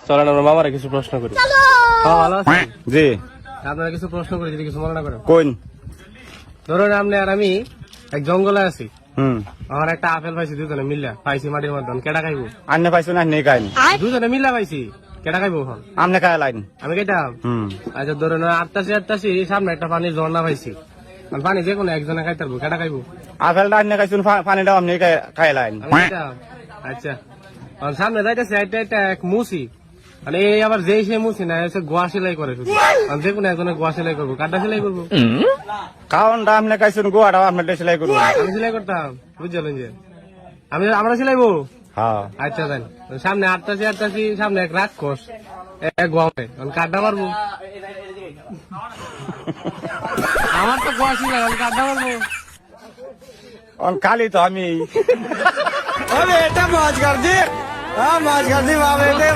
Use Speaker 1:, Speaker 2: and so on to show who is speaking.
Speaker 1: চলেন আমরা মামারা কিছু প্রশ্ন করি। ভালো আছেন?
Speaker 2: জি।
Speaker 1: আপনারা কিছু প্রশ্ন করি, যদি কিছু মনে না করেন।
Speaker 2: কোন?
Speaker 1: ধরুন আপনি আর আমি এক জঙ্গলে আছি,
Speaker 2: হুম।
Speaker 1: আমার একটা আপেল পাইছি, দুজনে মিল্লা পাইছি মাটির মধ্যে, কেটা খাইবো?
Speaker 2: আন্নে পাইছো না নেই খাইন?
Speaker 1: দুজনে মিল্লা পাইছি, কেটা খাইবো?
Speaker 2: আমনে খাই লাইন।
Speaker 1: আমি কেটাম? আচ্ছা ধরুন আটটাছি সামনে একটা পানির ঝর্ণা পাইছি, পানি যে কোনো একজনে খাইতে পারবো, কেটা খাইবো?
Speaker 2: আপেলটা আন্নে খাইছুন, পানিটাও আমনে খাই লাইন।
Speaker 1: আমি কেটাম? আচ্ছা সামনে যাইতেছে এটা এক মুসি, মানে এই আবার যেই সে মুসি না, এসে গোয়া সেলাই করে শুধু, যে কোনো একজনে গোয়া সেলাই করবো, কাটা সেলাই করবো।
Speaker 2: কারণটা আমনে খাইছুন, গোয়াটাও আমনে সেলাই করবো।
Speaker 1: আমি সেলাই করতাম, বুঝলেন যে আমরা সেলাইবো।
Speaker 2: হ্যাঁ।
Speaker 1: আচ্ছা দেন, সামনে আটটাছি সামনে এক রাক্ষস, এক গোয়ামে কাটটা মারবো। আমার তো গোয়া ছিল, আমি কাটটা মারবো।
Speaker 2: খালি তো আমি
Speaker 3: এটা মজ কর দি, মজ কর দি বাবা।